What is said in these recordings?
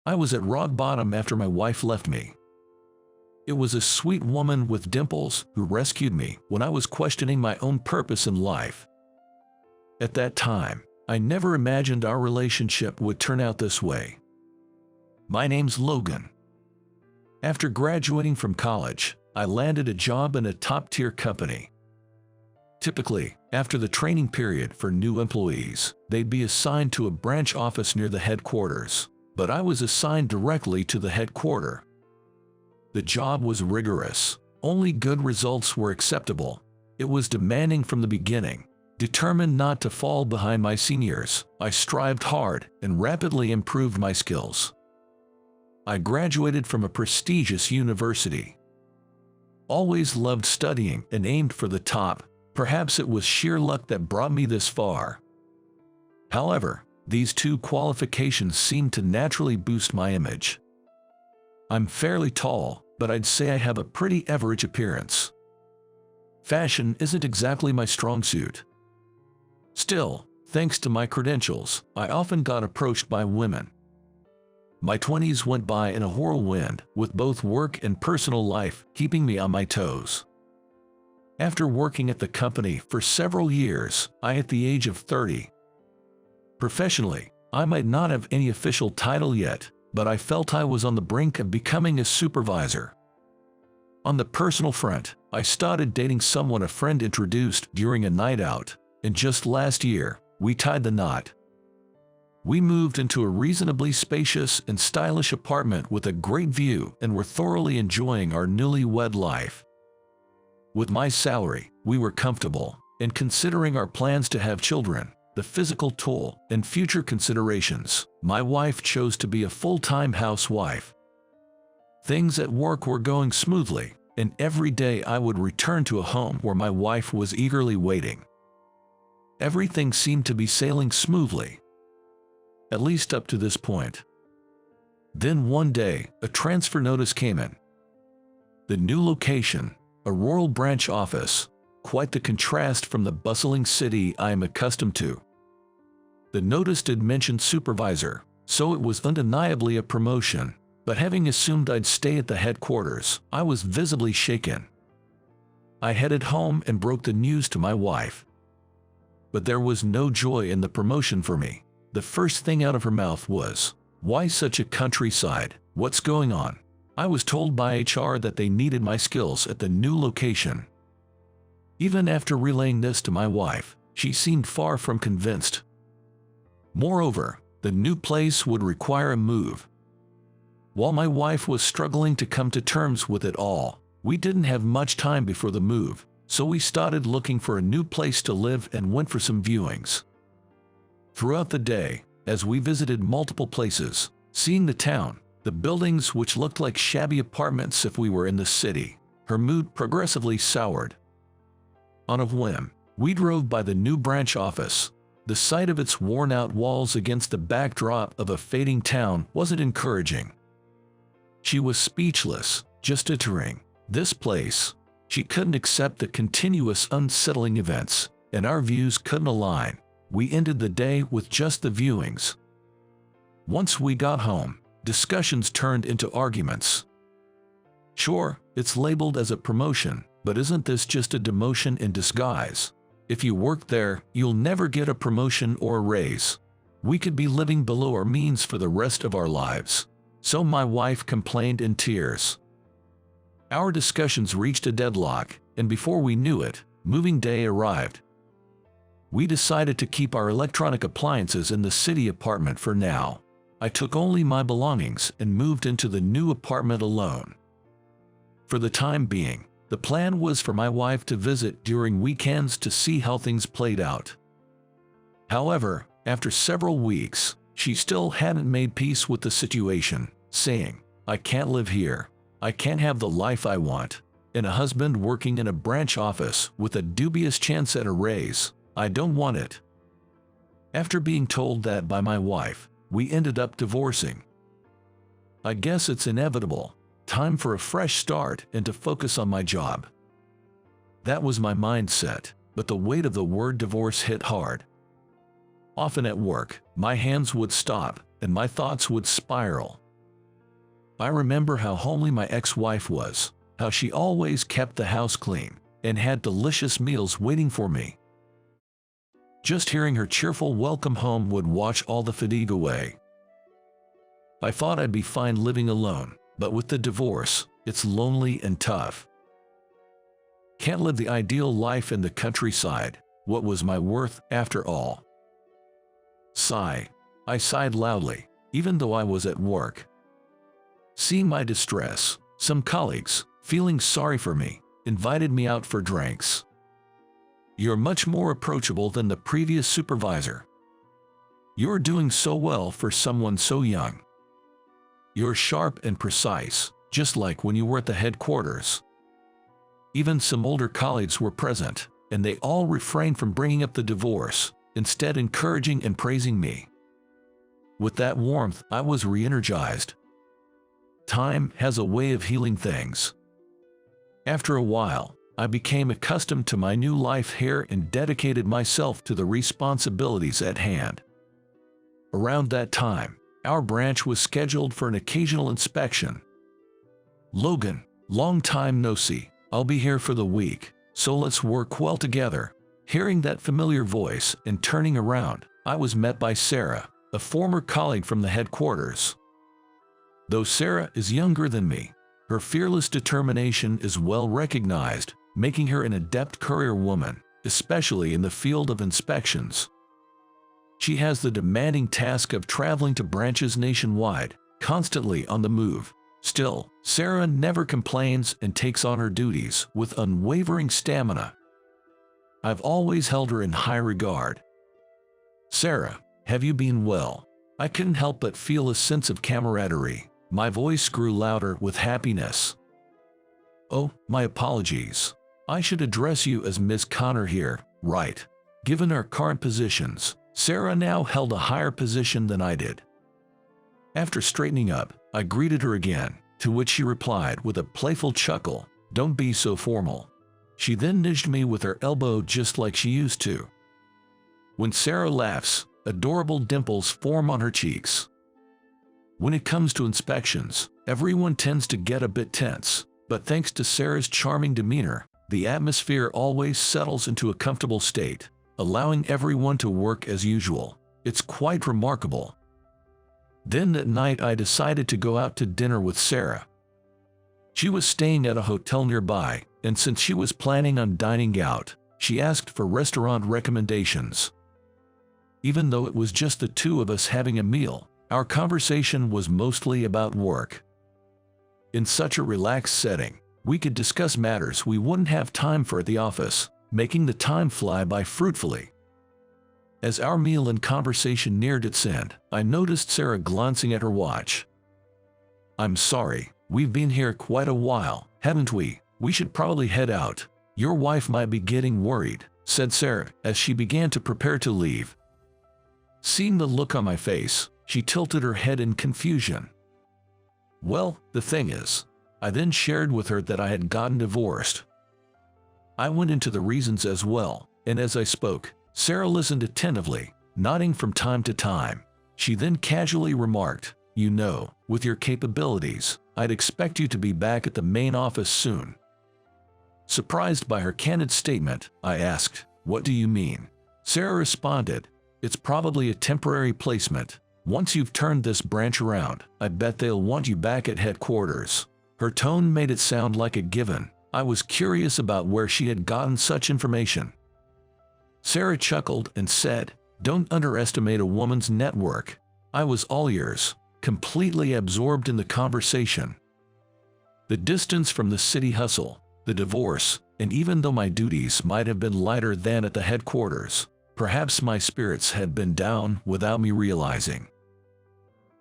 I was at rock bottom after my wife left me. It was a sweet woman with dimples who rescued me when I was questioning my own purpose in life. At that time, I never imagined our relationship would turn out this way. My name's Logan. After graduating from college, I landed a job in a top-tier company. Typically, after the training period for new employees, they'd be assigned to a branch office near the headquarters, but I was assigned directly to the headquarters. The job was rigorous. Only good results were acceptable. It was demanding from the beginning. Determined not to fall behind my seniors, I strived hard and rapidly improved my skills. I graduated from a prestigious university. Always loved studying and aimed for the top. Perhaps it was sheer luck that brought me this far. However, these two qualifications seemed to naturally boost my image. I'm fairly tall, but I'd say I have a pretty average appearance. Fashion isn't exactly my strong suit. Still, thanks to my credentials, I often got approached by women. My 20s went by in a whirlwind, with both work and personal life keeping me on my toes. After working at the company for several years, I at the age of 30. Professionally, I might not have any official title yet, but I felt I was on the brink of becoming a supervisor. On the personal front, I started dating someone a friend introduced during a night out, and just last year, we tied the knot. We moved into a reasonably spacious and stylish apartment with a great view and were thoroughly enjoying our newlywed life. With my salary, we were comfortable, and considering our plans to have children, the physical toll, and future considerations, my wife chose to be a full-time housewife. Things at work were going smoothly, and every day I would return to a home where my wife was eagerly waiting. Everything seemed to be sailing smoothly, at least up to this point. Then one day, a transfer notice came in. The new location, a rural branch office, quite the contrast from the bustling city I am accustomed to. The notice did mention supervisor, so it was undeniably a promotion, but having assumed I'd stay at the headquarters, I was visibly shaken. I headed home and broke the news to my wife. But there was no joy in the promotion for me. The first thing out of her mouth was, "Why such a countryside? What's going on?" I was told by HR that they needed my skills at the new location. Even after relaying this to my wife, she seemed far from convinced. Moreover, the new place would require a move. While my wife was struggling to come to terms with it all, we didn't have much time before the move, so we started looking for a new place to live and went for some viewings. Throughout the day, as we visited multiple places, seeing the town, the buildings which looked like shabby apartments if we were in the city, her mood progressively soured. On a whim, we drove by the new branch office. The sight of its worn-out walls against the backdrop of a fading town wasn't encouraging. She was speechless, just entering this place. She couldn't accept the continuous unsettling events, and our views couldn't align. We ended the day with just the viewings. Once we got home, discussions turned into arguments. Sure, it's labeled as a promotion, but isn't this just a demotion in disguise? If you work there, you'll never get a promotion or a raise. We could be living below our means for the rest of our lives. So my wife complained in tears. Our discussions reached a deadlock, and before we knew it, moving day arrived. We decided to keep our electronic appliances in the city apartment for now. I took only my belongings and moved into the new apartment alone. For the time being, the plan was for my wife to visit during weekends to see how things played out. However, after several weeks, she still hadn't made peace with the situation, saying, "I can't live here. I can't have the life I want. And a husband working in a branch office with a dubious chance at a raise. I don't want it." After being told that by my wife, we ended up divorcing. I guess it's inevitable. Time for a fresh start and to focus on my job. That was my mindset, but the weight of the word divorce hit hard. Often at work, my hands would stop and my thoughts would spiral. I remember how homely my ex-wife was, how she always kept the house clean and had delicious meals waiting for me. Just hearing her cheerful welcome home would wash all the fatigue away. I thought I'd be fine living alone, but with the divorce, it's lonely and tough. Can't live the ideal life in the countryside. What was my worth after all? Sigh. I sighed loudly, even though I was at work. Seeing my distress, some colleagues, feeling sorry for me, invited me out for drinks. You're much more approachable than the previous supervisor. You're doing so well for someone so young. You're sharp and precise, just like when you were at the headquarters. Even some older colleagues were present, and they all refrained from bringing up the divorce, instead encouraging and praising me. With that warmth, I was re-energized. Time has a way of healing things. After a while, I became accustomed to my new life here and dedicated myself to the responsibilities at hand. Around that time, our branch was scheduled for an occasional inspection. "Logan, long time no see. I'll be here for the week, so let's work well together." Hearing that familiar voice and turning around, I was met by Sarah, a former colleague from the headquarters. Though Sarah is younger than me, her fearless determination is well recognized, making her an adept career woman, especially in the field of inspections. She has the demanding task of traveling to branches nationwide, constantly on the move. Still, Sarah never complains and takes on her duties with unwavering stamina. I've always held her in high regard. "Sarah, have you been well?" I couldn't help but feel a sense of camaraderie. My voice grew louder with happiness. "Oh, my apologies. I should address you as Miss Connor here, right?" Given our current positions, Sarah now held a higher position than I did. After straightening up, I greeted her again, to which she replied with a playful chuckle, "Don't be so formal." She then nudged me with her elbow just like she used to. When Sarah laughs, adorable dimples form on her cheeks. When it comes to inspections, everyone tends to get a bit tense, but thanks to Sarah's charming demeanor, the atmosphere always settles into a comfortable state, allowing everyone to work as usual. It's quite remarkable. Then that night I decided to go out to dinner with Sarah. She was staying at a hotel nearby, and since she was planning on dining out, she asked for restaurant recommendations. Even though it was just the two of us having a meal, our conversation was mostly about work. In such a relaxed setting, we could discuss matters we wouldn't have time for at the office, making the time fly by fruitfully. As our meal and conversation neared its end, I noticed Sarah glancing at her watch. "I'm sorry, we've been here quite a while, haven't we? We should probably head out. Your wife might be getting worried," said Sarah as she began to prepare to leave. Seeing the look on my face, she tilted her head in confusion. "Well, the thing is," I then shared with her that I had gotten divorced. I went into the reasons as well, and as I spoke, Sarah listened attentively, nodding from time to time. She then casually remarked, "You know, with your capabilities, I'd expect you to be back at the main office soon." Surprised by her candid statement, I asked, "What do you mean?" Sarah responded, "It's probably a temporary placement. Once you've turned this branch around, I bet they'll want you back at headquarters." Her tone made it sound like a given. I was curious about where she had gotten such information. Sarah chuckled and said, "Don't underestimate a woman's network." I was all ears, completely absorbed in the conversation. The distance from the city hustle, the divorce, and even though my duties might have been lighter than at the headquarters, perhaps my spirits had been down without me realizing.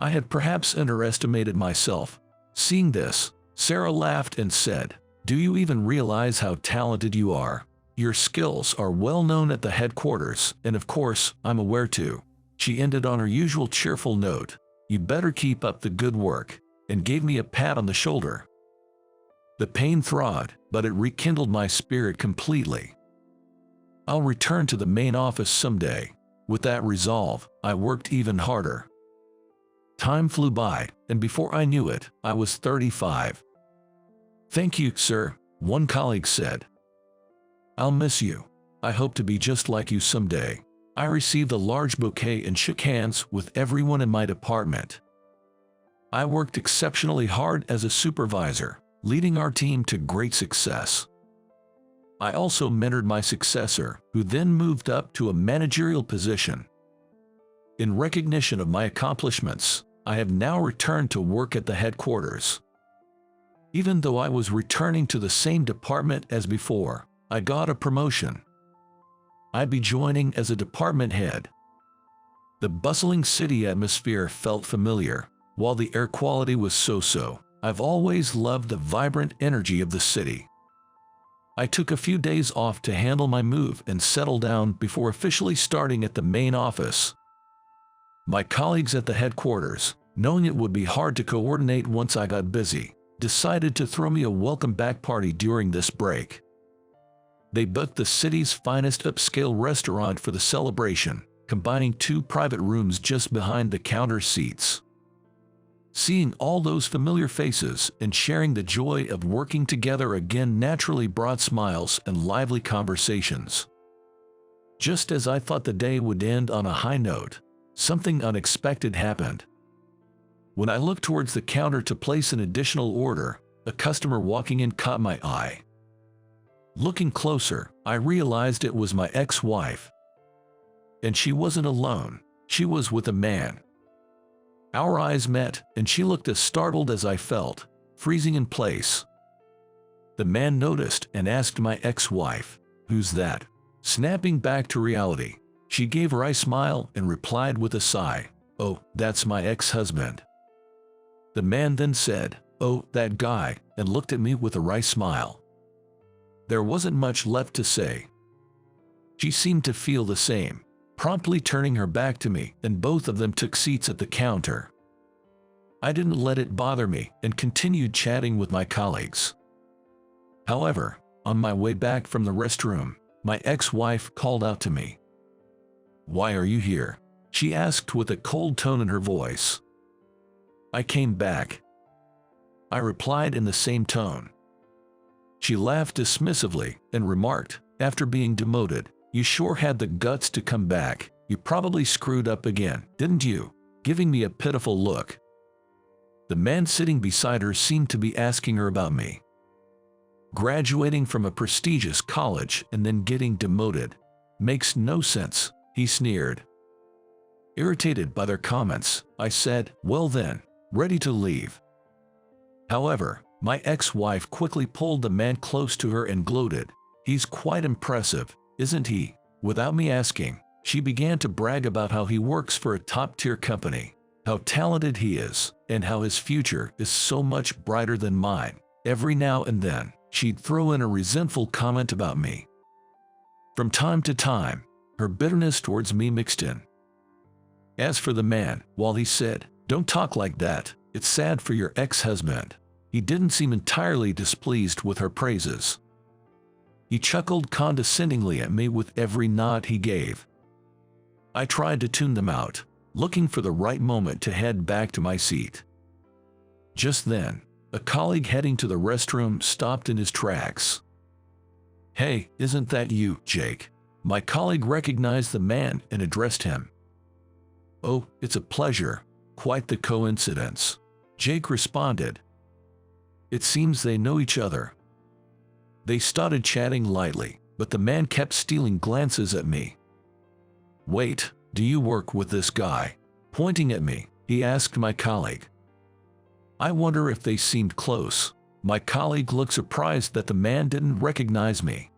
I had perhaps underestimated myself. Seeing this, Sarah laughed and said, "Do you even realize how talented you are? Your skills are well known at the headquarters, and of course, I'm aware too." She ended on her usual cheerful note, "You better keep up the good work," and gave me a pat on the shoulder. The pain thawed, but it rekindled my spirit completely. I'll return to the main office someday. With that resolve, I worked even harder. Time flew by, and before I knew it, I was 35. "Thank you, sir," one colleague said. "I'll miss you. I hope to be just like you someday." I received a large bouquet and shook hands with everyone in my department. I worked exceptionally hard as a supervisor, leading our team to great success. I also mentored my successor, who then moved up to a managerial position. In recognition of my accomplishments, I have now returned to work at the headquarters. Even though I was returning to the same department as before, I got a promotion. I'd be joining as a department head. The bustling city atmosphere felt familiar, while the air quality was so-so. I've always loved the vibrant energy of the city. I took a few days off to handle my move and settle down before officially starting at the main office. My colleagues at the headquarters, knowing it would be hard to coordinate once I got busy, decided to throw me a welcome back party during this break. They booked the city's finest upscale restaurant for the celebration, combining 2 private rooms just behind the counter seats. Seeing all those familiar faces and sharing the joy of working together again naturally brought smiles and lively conversations. Just as I thought the day would end on a high note, something unexpected happened. When I looked towards the counter to place an additional order, a customer walking in caught my eye. Looking closer, I realized it was my ex-wife. And she wasn't alone, she was with a man. Our eyes met, and she looked as startled as I felt, freezing in place. The man noticed and asked my ex-wife, "Who's that?" Snapping back to reality, she gave a wry smile and replied with a sigh, "Oh, that's my ex-husband." The man then said, "Oh, that guy," and looked at me with a wry smile. There wasn't much left to say. She seemed to feel the same, promptly turning her back to me, and both of them took seats at the counter. I didn't let it bother me and continued chatting with my colleagues. However, on my way back from the restroom, my ex-wife called out to me. "Why are you here?" she asked with a cold tone in her voice. "I came back," I replied in the same tone. She laughed dismissively and remarked, after being demoted, "You sure had the guts to come back. You probably screwed up again, didn't you?" giving me a pitiful look. The man sitting beside her seemed to be asking her about me. Graduating from a prestigious college and then getting demoted. Makes no sense, he sneered. Irritated by their comments, I said, "Well then, ready to leave." However, my ex-wife quickly pulled the man close to her and gloated, "He's quite impressive, isn't he?" Without me asking, she began to brag about how he works for a top-tier company, how talented he is, and how his future is so much brighter than mine. Every now and then, she'd throw in a resentful comment about me. From time to time, her bitterness towards me mixed in. As for the man, while he said, "Don't talk like that, it's sad for your ex-husband," he didn't seem entirely displeased with her praises. He chuckled condescendingly at me with every nod he gave. I tried to tune them out, looking for the right moment to head back to my seat. Just then, a colleague heading to the restroom stopped in his tracks. "Hey, isn't that you, Jake?" My colleague recognized the man and addressed him. "Oh, it's a pleasure. Quite the coincidence," Jake responded. It seems they know each other. They started chatting lightly, but the man kept stealing glances at me. "Wait, do you work with this guy?" Pointing at me, he asked my colleague. I wonder if they seemed close. My colleague looked surprised that the man didn't recognize me.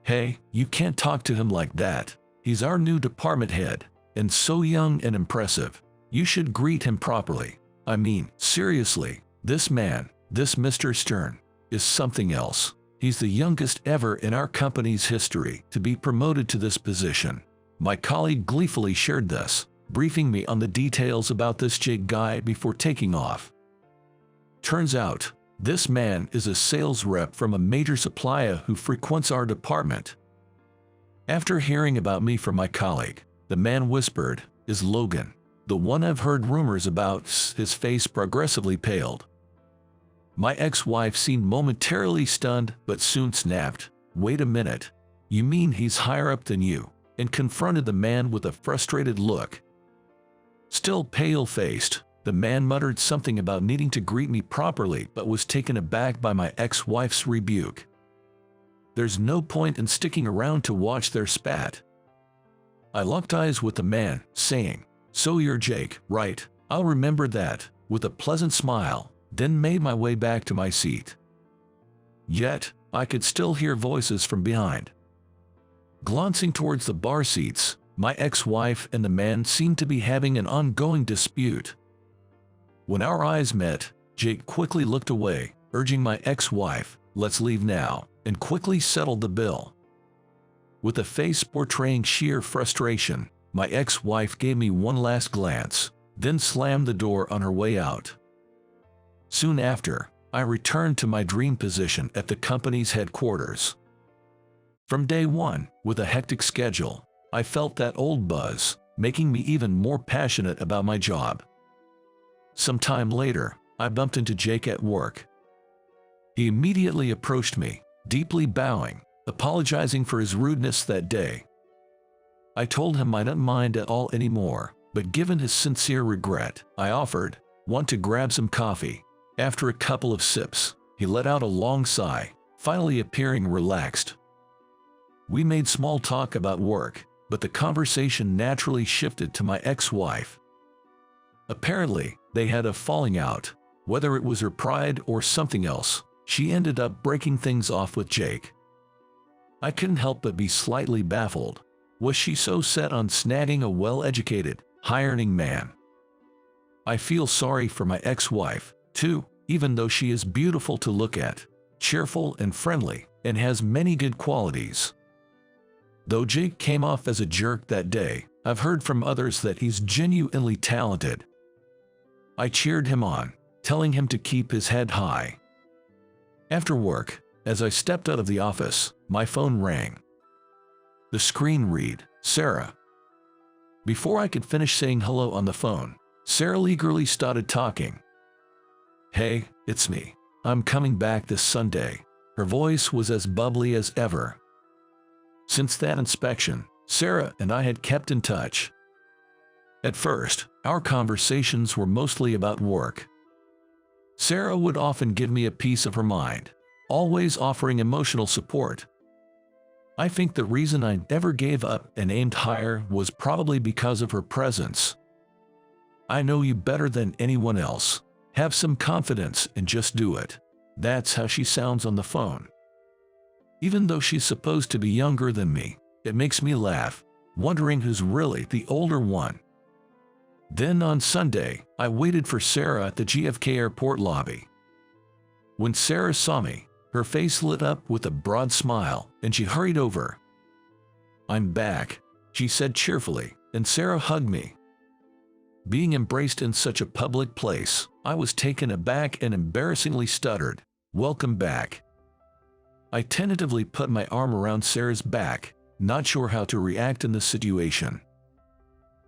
"Hey, you can't talk to him like that. He's our new department head, and so young and impressive. You should greet him properly. I mean, seriously, this man, this Mr. Stern, is something else. He's the youngest ever in our company's history to be promoted to this position." My colleague gleefully shared this, briefing me on the details about this Jake guy before taking off. Turns out, this man is a sales rep from a major supplier who frequents our department. After hearing about me from my colleague, the man whispered, "Is Logan The one I've heard rumors about. His face progressively paled. My ex-wife seemed momentarily stunned, but soon snapped. Wait a minute. You mean he's higher up than you? And confronted the man with a frustrated look. Still pale-faced, the man muttered something about needing to greet me properly, but was taken aback by my ex-wife's rebuke. There's no point in sticking around to watch their spat. I locked eyes with the man, saying, "So you're Jake, right? I'll remember that," with a pleasant smile, then made my way back to my seat. Yet, I could still hear voices from behind. Glancing towards the bar seats, my ex-wife and the man seemed to be having an ongoing dispute. When our eyes met, Jake quickly looked away, urging my ex-wife, "Let's leave now," and quickly settled the bill. With a face portraying sheer frustration, my ex-wife gave me one last glance, then slammed the door on her way out. Soon after, I returned to my dream position at the company's headquarters. From day one, with a hectic schedule, I felt that old buzz, making me even more passionate about my job. Some time later, I bumped into Jake at work. He immediately approached me, deeply bowing, apologizing for his rudeness that day. I told him I didn't mind at all anymore, but given his sincere regret, I offered, "Want to grab some coffee?" After a couple of sips, he let out a long sigh, finally appearing relaxed. We made small talk about work, but the conversation naturally shifted to my ex-wife. Apparently, they had a falling out. Whether it was her pride or something else, she ended up breaking things off with Jake. I couldn't help but be slightly baffled. Was she so set on snagging a well-educated, high-earning man? I feel sorry for my ex-wife, too, even though she is beautiful to look at, cheerful and friendly, and has many good qualities. Though Jake came off as a jerk that day, I've heard from others that he's genuinely talented. I cheered him on, telling him to keep his head high. After work, as I stepped out of the office, my phone rang. The screen read, "Sarah." Before I could finish saying hello on the phone, Sarah eagerly started talking. "Hey, it's me. I'm coming back this Sunday." Her voice was as bubbly as ever. Since that inspection, Sarah and I had kept in touch. At first, our conversations were mostly about work. Sarah would often give me a piece of her mind, always offering emotional support. I think the reason I never gave up and aimed higher was probably because of her presence. "I know you better than anyone else. Have some confidence and just do it." That's how she sounds on the phone. Even though she's supposed to be younger than me, it makes me laugh, wondering who's really the older one. Then on Sunday, I waited for Sarah at the JFK airport lobby. When Sarah saw me, her face lit up with a broad smile, and she hurried over. "I'm back," she said cheerfully, and Sarah hugged me. Being embraced in such a public place, I was taken aback and embarrassingly stuttered, "Welcome back." I tentatively put my arm around Sarah's back, not sure how to react in the situation.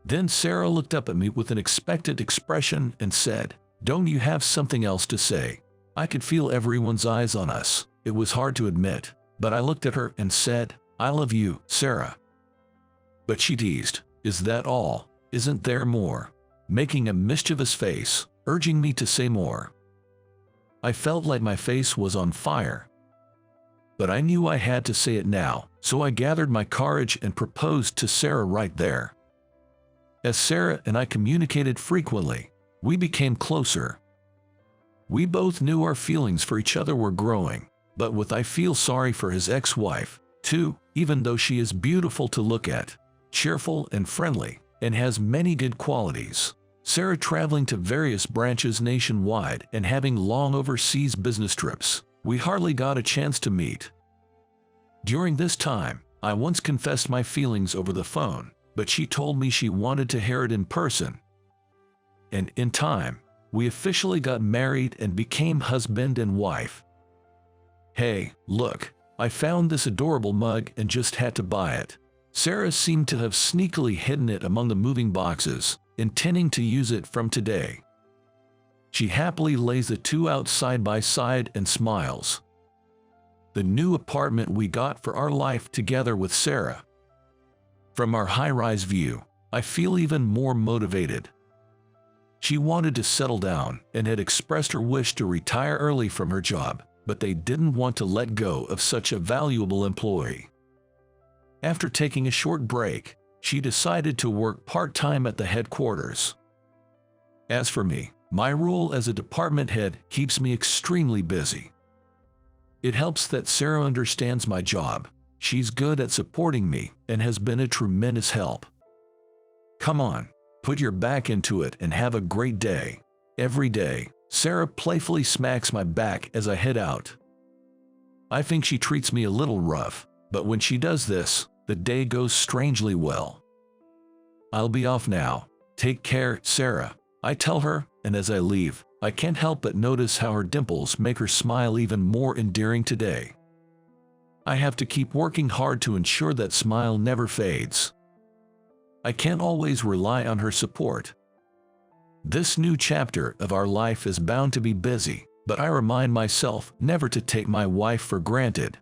Then Sarah looked up at me with an expectant expression and said, "Don't you have something else to say?" I could feel everyone's eyes on us. It was hard to admit, but I looked at her and said, "I love you, Sarah." But she teased, "Is that all? Isn't there more?" making a mischievous face, urging me to say more. I felt like my face was on fire. But I knew I had to say it now, so I gathered my courage and proposed to Sarah right there. As Sarah and I communicated frequently, we became closer. We both knew our feelings for each other were growing, but with I feel sorry for his ex-wife, too, even though she is beautiful to look at, cheerful and friendly, and has many good qualities. Sarah traveling to various branches nationwide and having long overseas business trips, we hardly got a chance to meet. During this time, I once confessed my feelings over the phone, but she told me she wanted to hear it in person. And in time, we officially got married and became husband and wife. "Hey, look, I found this adorable mug and just had to buy it." Sarah seemed to have sneakily hidden it among the moving boxes, intending to use it from today. She happily lays the two out side by side and smiles. The new apartment we got for our life together with Sarah. From our high-rise view, I feel even more motivated. She wanted to settle down and had expressed her wish to retire early from her job, but they didn't want to let go of such a valuable employee. After taking a short break, she decided to work part-time at the headquarters. As for me, my role as a department head keeps me extremely busy. It helps that Sarah understands my job. She's good at supporting me and has been a tremendous help. Come on, put your back into it and have a great day. Every day, Sarah playfully smacks my back as I head out. I think she treats me a little rough, but when she does this, the day goes strangely well. I'll be off now. Take care, Sarah, I tell her, and as I leave, I can't help but notice how her dimples make her smile even more endearing today. I have to keep working hard to ensure that smile never fades. I can't always rely on her support. This new chapter of our life is bound to be busy, but I remind myself never to take my wife for granted.